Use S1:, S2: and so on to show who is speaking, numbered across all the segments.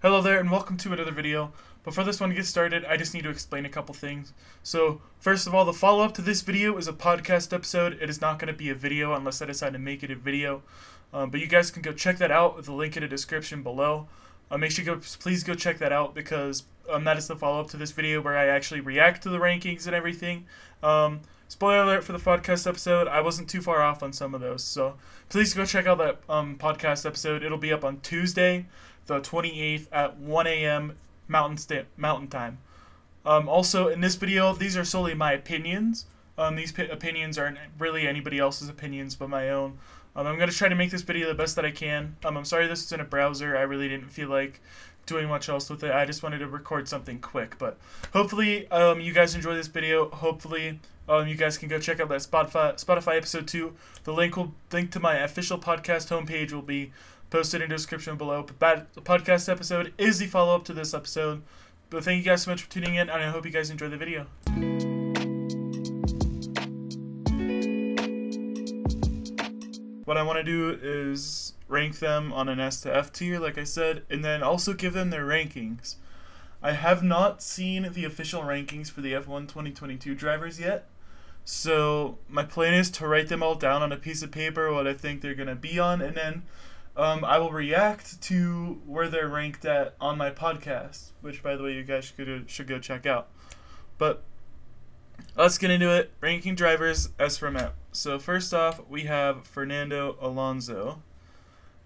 S1: Hello there and welcome to another video. Before this one gets started, I just need to explain a couple things. So, first of all, the follow-up to this video is a podcast episode. It is not going to be a video unless I decide to make it a video. But you guys can go check that out with the link in the description below. Make sure you please go check that out because that is the follow-up to this video where I actually react to the rankings and everything. Spoiler alert for the podcast episode, I wasn't too far off on some of those. So, please go check out that podcast episode. It'll be up on Tuesday, the 28th at 1 a.m. Mountain Time. Also, in this video, these are solely my opinions. These opinions aren't really anybody else's opinions but my own. I'm going to try to make this video the best that I can. I'm sorry this is in a browser. I really didn't feel like doing much else with it. I just wanted to record something quick. But hopefully you guys enjoy this video. Hopefully you guys can go check out that Spotify episode 2. The link to my official podcast homepage will be posted in the description below. But that podcast episode is the follow-up to this episode. But thank you guys so much for tuning in, and I hope you guys enjoy the video. What I want to do is rank them on an S to F tier, like I said, and then also give them their rankings. I have not seen the official rankings for the F1 2022 drivers yet, so my plan is to write them all down on a piece of paper, what I think they're going to be on, and then I will react to where they're ranked at on my podcast, which, by the way, you guys should go check out. But let's get into it. Ranking drivers S from F. So first off, we have Fernando Alonso.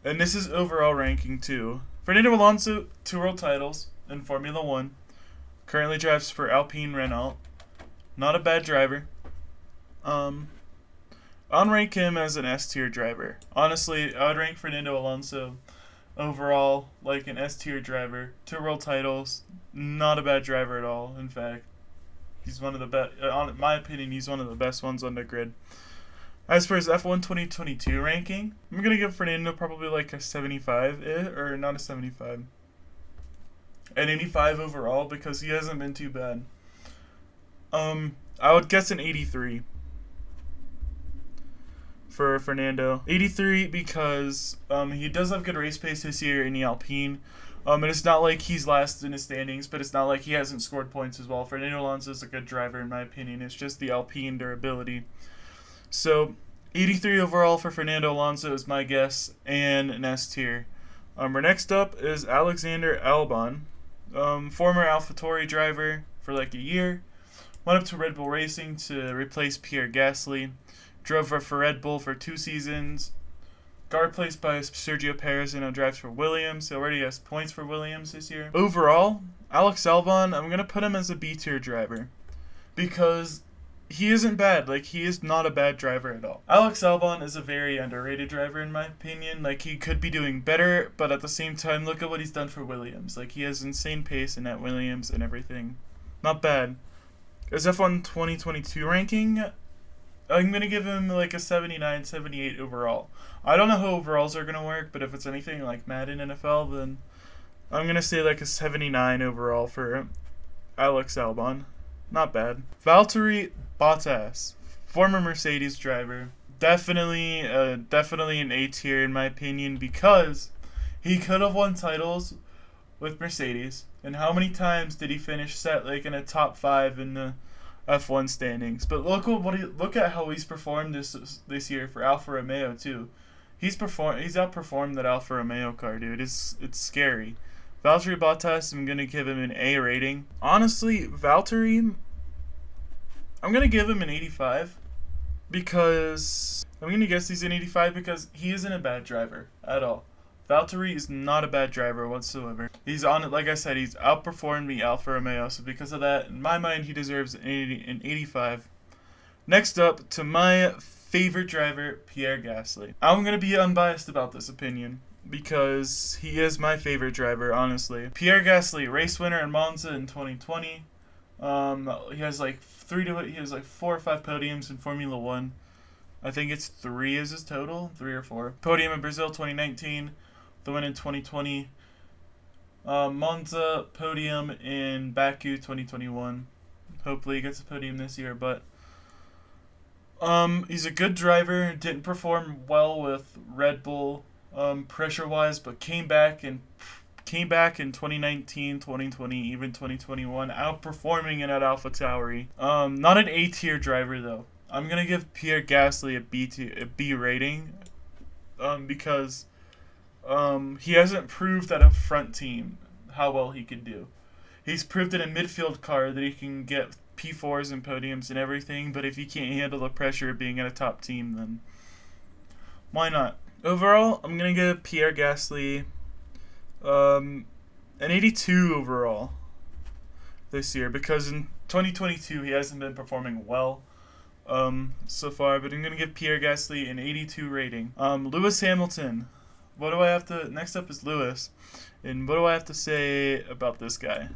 S1: And this is overall ranking too. Fernando Alonso, 2 world titles in Formula 1. Currently drives for Alpine Renault. Not a bad driver. I'd rank him as an S tier driver. Honestly, I would rank Fernando Alonso overall like an S tier driver. 2 world titles. Not a bad driver at all. In fact, he's one of the best. In my opinion, he's one of the best ones on the grid. As for his F1 2022 ranking, I'm going to give Fernando probably like a 75, or not a 75. An 85 overall because he hasn't been too bad. I would guess an 83 for Fernando. 83 because he does have good race pace this year in the Alpine. And it's not like he's last in the standings, but it's not like he hasn't scored points as well. Fernando Alonso is a good driver in my opinion. It's just the Alpine durability. So, 83 overall for Fernando Alonso is my guess, and an S tier. Our next up is Alexander Alban, former AlphaTauri driver for like a year. Went up to Red Bull Racing to replace Pierre Gasly. Drove for Red Bull for 2 seasons. Got replaced by Sergio Perez and now drives for Williams. He already has points for Williams this year. Overall, Alex Alban, I'm going to put him as a B tier driver because he isn't bad. Like, he is not a bad driver at all. Alex Alban is a very underrated driver in my opinion. Like, he could be doing better, but at the same time, look at what he's done for Williams. Like, he has insane pace in that Williams and everything. Not bad. His F1 2022 ranking, I'm going to give him like a 79, 78 overall. I don't know how overalls are going to work, but if it's anything like Madden NFL, then I'm going to say like a 79 overall for Alex Alban. Not bad. Valtteri Bottas, former Mercedes driver. Definitely an A tier in my opinion because he could have won titles with Mercedes. And how many times did he finish set like in a top 5 in the F1 standings? But look at how he's performed this year for Alfa Romeo too. He's outperformed that Alfa Romeo car, dude. It's scary. Valtteri Bottas, I'm going to give him an A rating. Honestly, Valtteri, I'm going to give him an 85 because I'm going to guess he's an 85 because he isn't a bad driver at all. Valtteri is not a bad driver whatsoever. He's on it, like I said, he's outperformed the Alfa Romeo, so because of that, in my mind, he deserves an 85. Next up, to my favorite driver, Pierre Gasly. I'm going to be unbiased about this opinion because he is my favorite driver, honestly. Pierre Gasly, race winner in Monza in 2020. He has like 4 or 5 podiums in Formula 1. I think it's 3 is his total, 3 or 4. Podium in Brazil 2019, the win in 2020. Monza podium in Baku 2021. Hopefully he gets a podium this year, but he's a good driver. Didn't perform well with Red Bull pressure-wise, but came back and came back in 2019, 2020, even 2021, outperforming it at AlphaTauri. Not an A tier driver though. I'm gonna give Pierre Gasly a B rating, because he hasn't proved at a front team how well he could do. He's proved in a midfield car that he can get P4s and podiums and everything, but if he can't handle the pressure of being at a top team, then why not? Overall, I'm gonna give Pierre Gasly an 82 overall this year, because in 2022 he hasn't been performing well so far, but I'm gonna give Pierre Gasly an 82 rating. Lewis Hamilton. What do I have to? Next up is Lewis, and what do I have to say about this guy?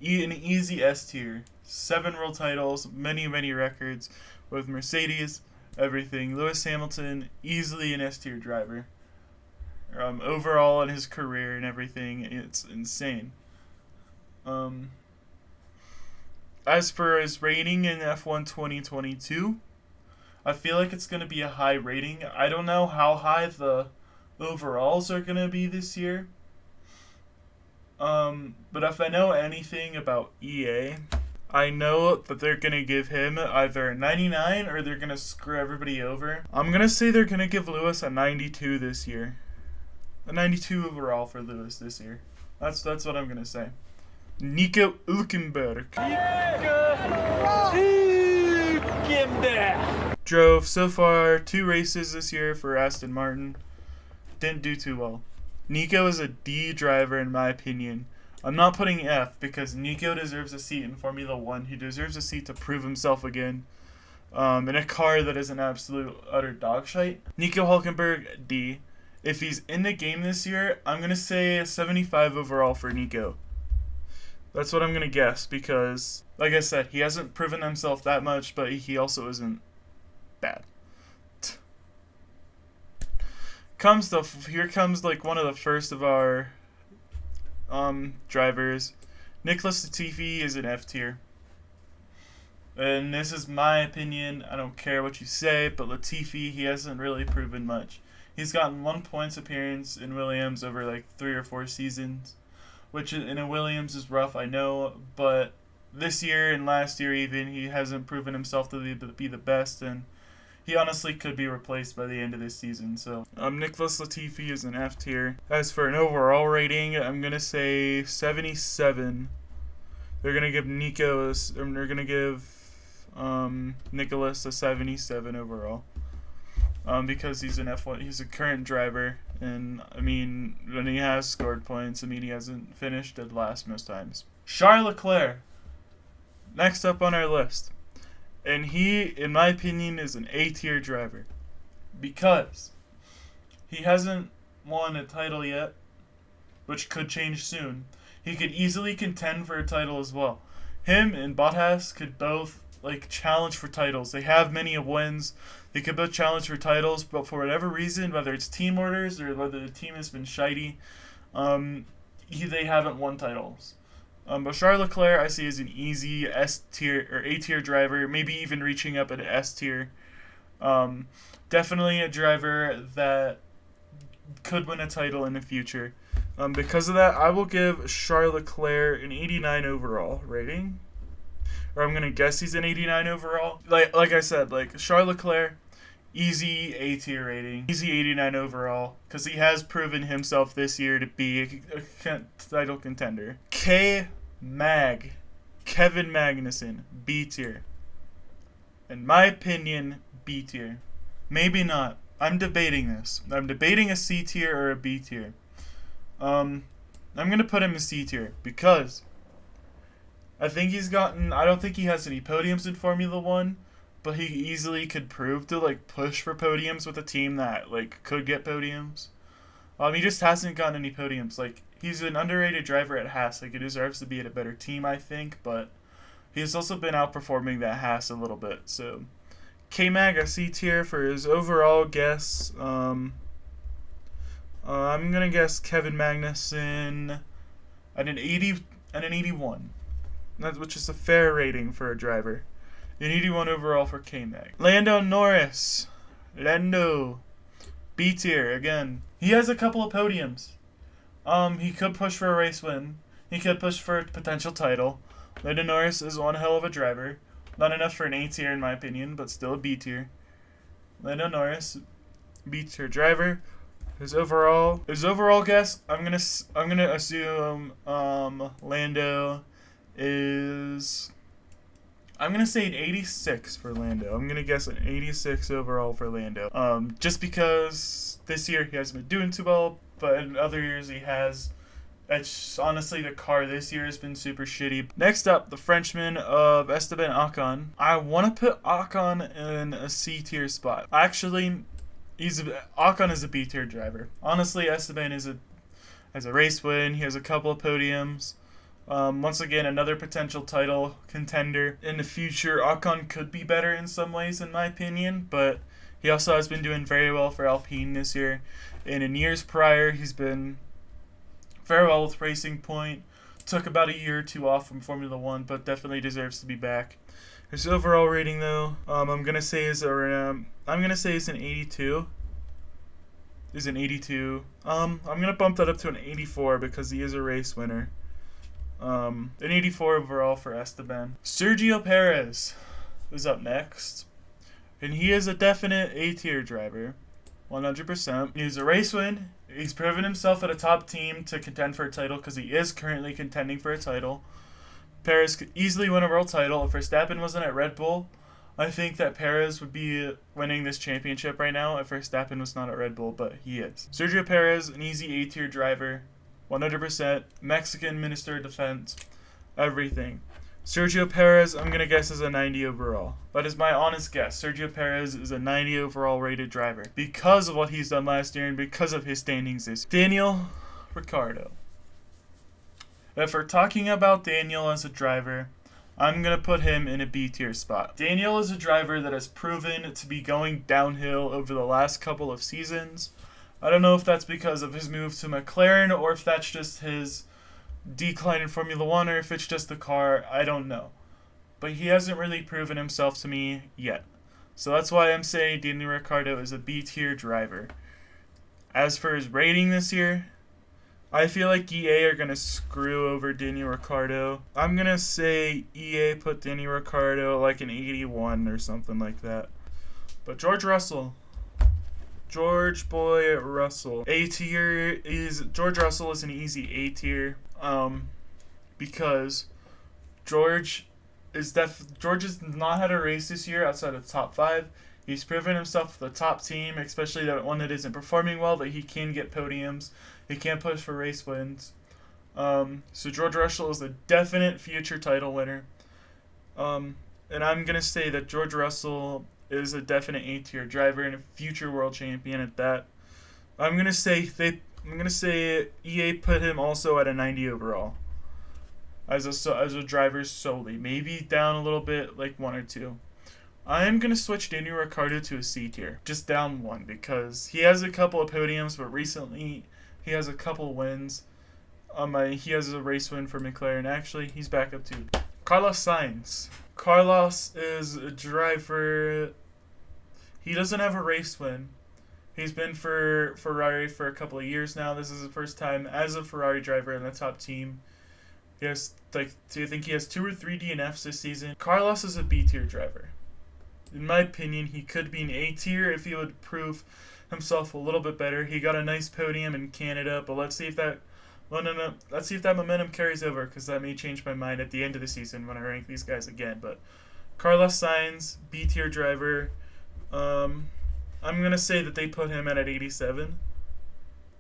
S1: An easy S tier. 7 world titles, many records with Mercedes, everything. Lewis Hamilton, easily an S tier driver. Overall in his career and everything, it's insane. As for his rating in F1 2022, I feel like it's going to be a high rating. I don't know how high the overalls are going to be this year. But if I know anything about EA, I know that they're going to give him either a 99 or they're going to screw everybody over. I'm going to say they're going to give Lewis a 92 this year. A 92 overall for Lewis this year. That's what I'm going to say. Nico Lucenberg. Drove so far 2 races this year for Aston Martin. Didn't do too well. Nico is a D driver in my opinion. I'm not putting F because Nico deserves a seat in Formula 1. He deserves a seat to prove himself again in a car that is an absolute utter dog shite. Nico Hulkenberg, D. If he's in the game this year, I'm going to say a 75 overall for Nico. That's what I'm going to guess because, like I said, he hasn't proven himself that much, but he also isn't bad. Here comes like one of the first of our drivers. Nicholas Latifi is an F tier. And this is my opinion. I don't care what you say, but Latifi, he hasn't really proven much. He's gotten 1 points appearance in Williams over like 3 or 4 seasons, which in a Williams is rough, I know, but this year and last year even, he hasn't proven himself to be the best, and he honestly could be replaced by the end of this season. So, Nicholas Latifi is an F tier. As for an overall rating, I'm gonna say 77. They're gonna give Nicholas a 77 overall. Because he's an F1, he's a current driver, and I mean, when he has scored points, I mean, he hasn't finished dead last most times. Charles Leclerc, next up on our list. And he, in my opinion, is an A-tier driver. Because he hasn't won a title yet, which could change soon. He could easily contend for a title as well. Him and Bottas could both challenge for titles. They have many wins. They could both challenge for titles, but for whatever reason, whether it's team orders or whether the team has been shitey, they haven't won titles. But Charles Leclerc, I see as an easy S tier or A tier driver, maybe even reaching up at an S tier. Definitely a driver that could win a title in the future. Because of that, I will give Charles Leclerc an 89 overall rating. Or I'm gonna guess he's an 89 overall. Like I said, Charles Leclerc, easy A tier rating, easy 89 overall, because he has proven himself this year to be a title contender. Kevin Magnussen, B tier. In my opinion, B tier. Maybe not. I'm debating this. I'm debating a C tier or a B tier. I'm gonna put him in C tier because I don't think he has any podiums in Formula 1, but he easily could prove to push for podiums with a team that could get podiums. He just hasn't gotten any podiums. He's an underrated driver at Haas. He deserves to be at a better team, I think, but he's also been outperforming that Haas a little bit. So K-Mag a C tier for his overall guess. I'm gonna guess Kevin Magnussen at an 80 and an 81. Which is a fair rating for a driver. An 81 overall for K-Mag. Lando Norris. Lando. B tier, again. He has a couple of podiums. He could push for a race win. He could push for a potential title. Lando Norris is one hell of a driver. Not enough for an A tier in my opinion, but still a B tier. Lando Norris, B tier driver. His overall guess, I'm gonna assume Lando is, I'm gonna say an 86 for Lando. I'm gonna guess an 86 overall for Lando. Just because this year he hasn't been doing too well, but in other years he has. It's honestly, the car this year has been super shitty. Next up, the Frenchman of Esteban Ocon. I want to put Ocon in a C tier spot. Actually, Ocon is a B tier driver. Honestly, Esteban has a race win. He has a couple of podiums. Once again, another potential title contender in the future. Ocon could be better in some ways, in my opinion, but he also has been doing very well for Alpine this year. And in years prior, he's been very well with Racing Point. Took about a year or two off from Formula One, but definitely deserves to be back. His overall rating, though, I'm gonna say is an 82. Is an 82. I'm gonna bump that up to an 84 because he is a race winner. An 84 overall for Esteban. Sergio Perez is up next, and he is a definite A tier driver, 100%. He's a race win. He's proven himself at a top team to contend for a title because he is currently contending for a title. Perez could easily win a world title. If Verstappen wasn't at Red Bull, I think that Perez would be winning this championship right now if Verstappen was not at Red Bull, but he is. Sergio Perez, an easy A tier driver, 100%. Mexican Minister of Defense, everything. Sergio Perez, I'm going to guess, is a 90 overall. That is my honest guess. Sergio Perez is a 90 overall rated driver because of what he's done last year and because of his standings this year. Daniel Ricciardo. If we're talking about Daniel as a driver, I'm going to put him in a B tier spot. Daniel is a driver that has proven to be going downhill over the last couple of seasons. I don't know if that's because of his move to McLaren or if that's just his decline in Formula One or if it's just the car. I don't know. But he hasn't really proven himself to me yet. So that's why I'm saying Daniel Ricciardo is a B tier driver. As for his rating this year, I feel like EA are going to screw over Daniel Ricciardo. I'm going to say EA put Daniel Ricciardo like an 81 or something like that. But George Russell, George Boy Russell, A tier is, George Russell is an easy A tier. Because George has not had a race this year outside of the top 5. He's proven himself with the top team, especially that one that isn't performing well, that he can get podiums. He can push for race wins. So George Russell is a definite future title winner. And I'm gonna say that George Russell is a definite A tier driver and a future world champion at that. I'm gonna say EA put him also at a 90 overall as a driver solely, maybe down a little bit, like 1 or 2. I am gonna switch Daniel Ricciardo to a C tier, just down 1, because he has a couple of podiums, but recently he has a couple wins. He has a race win for McLaren. Actually, he's back up to Carlos Sainz. Carlos is a driver. He doesn't have a race win. He's been for Ferrari for a couple of years now. This is the first time as a Ferrari driver in the top team. He has, I think he has 2 or 3 DNFs this season. Carlos is a B tier driver. In my opinion, he could be an A tier if he would prove himself a little bit better. He got a nice podium in Canada, but let's see if that momentum carries over, because that may change my mind at the end of the season when I rank these guys again. But Carlos Sainz, B tier driver. I'm gonna say that they put him at an 87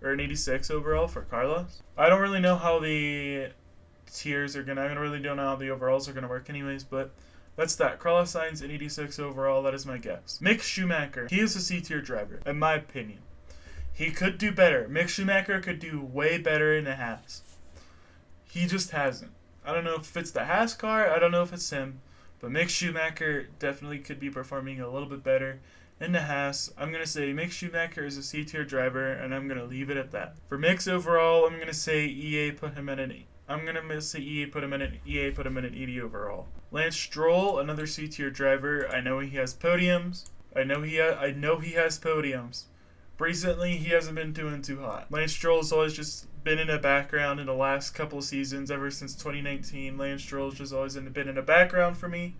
S1: or an 86 overall for Carlos. I don't really know how the tiers are gonna. I don't really know how the overalls are gonna work, anyways. But that's that. Carlos Sainz an 86 overall. That is my guess. Mick Schumacher. He is a C tier driver, in my opinion. He could do better. Mick Schumacher could do way better in the Haas. He just hasn't. I don't know if it's the Haas car. I don't know if it's him. But Mick Schumacher definitely could be performing a little bit better in the Haas. I'm going to say Mick Schumacher is a C tier driver, and I'm going to leave it at that. For Mick's overall, I'm going to say EA put him at an 80 overall. Lance Stroll, another C tier driver. I know he has podiums. I know he has podiums. Recently, he hasn't been doing too hot. Lance Stroll has always just been in the background in the last couple of seasons, ever since 2019. Lance Stroll has just always been in the background for me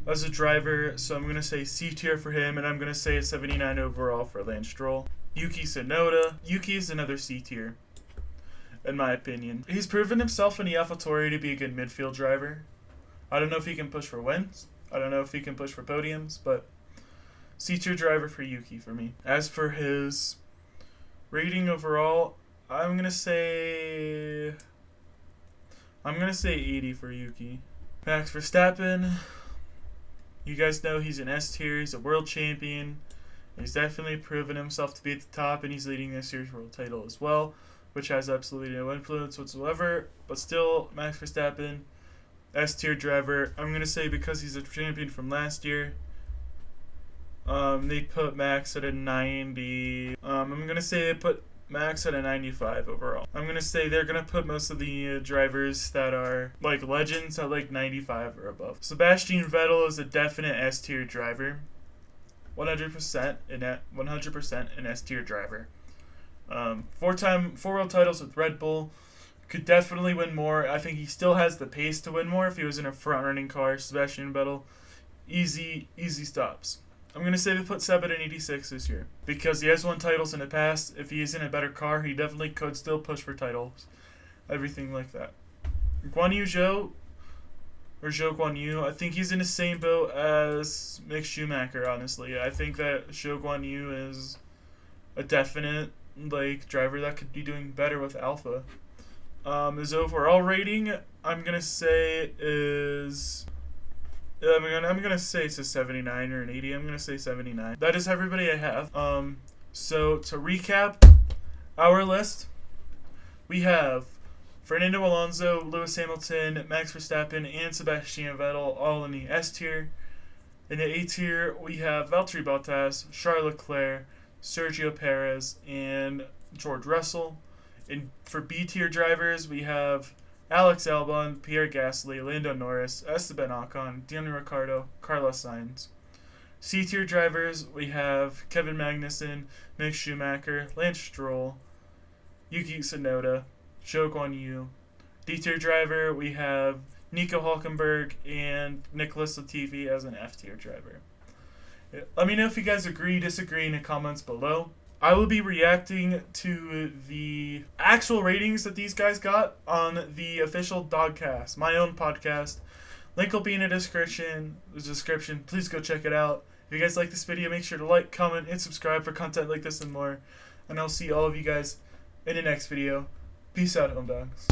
S1: as a driver, so I'm going to say C tier for him, and I'm going to say a 79 overall for Lance Stroll. Yuki Tsunoda. Yuki is another C tier, in my opinion. He's proven himself in the AlphaTauri to be a good midfield driver. I don't know if he can push for wins. I don't know if he can push for podiums, but C tier driver for Yuki for me. As for his rating overall, I'm gonna say 80 for Yuki. Max Verstappen. You guys know he's an S tier. He's a world champion. He's definitely proven himself to be at the top, and he's leading this year's world title as well, which has absolutely no influence whatsoever. But still, Max Verstappen, S tier driver. I'm gonna say because he's a champion from last year. They put Max at a 90. I'm gonna say they put Max at a 95 overall. I'm gonna say they're gonna put most of the drivers that are like legends at like 95 or above. Sebastian Vettel is a definite S tier driver, 100% an S tier driver. 4 world titles with Red Bull. Could definitely win more. I think he still has the pace to win more if he was in a front running car. Sebastian Vettel, easy stops. I'm going to say they put Seb at an 86 this year, because he has won titles in the past. If he is in a better car, he definitely could still push for titles. Everything like that. Zhou Guan Yu, I think he's in the same boat as Mick Schumacher, honestly. I think that Zhou Guan Yu is a definite driver that could be doing better with Alpha. His overall rating, I'm going to say is... I'm gonna say it's a 79 or an 80. I'm gonna say 79. That is everybody I have. So to recap our list, we have Fernando Alonso, Lewis Hamilton, Max Verstappen, and Sebastian Vettel all in the S tier. In the A tier, we have Valtteri Bottas, Charles Leclerc, Sergio Perez, and George Russell. And for B tier drivers, we have Alex Albon, Pierre Gasly, Lando Norris, Esteban Ocon, Daniel Ricciardo, Carlos Sainz. C tier drivers, we have Kevin Magnussen, Mick Schumacher, Lance Stroll, Yuki Tsunoda, Zhou Guan Yu. D tier driver, we have Nico Hulkenberg and Nicholas Latifi as an F tier driver. Let me know if you guys agree, disagree in the comments below. I will be reacting to the actual ratings that these guys got on the official Dogcast, my own podcast. Link will be in the description. Please go check it out. If you guys like this video, make sure to like, comment, and subscribe for content like this and more. And I'll see all of you guys in the next video. Peace out, home dogs.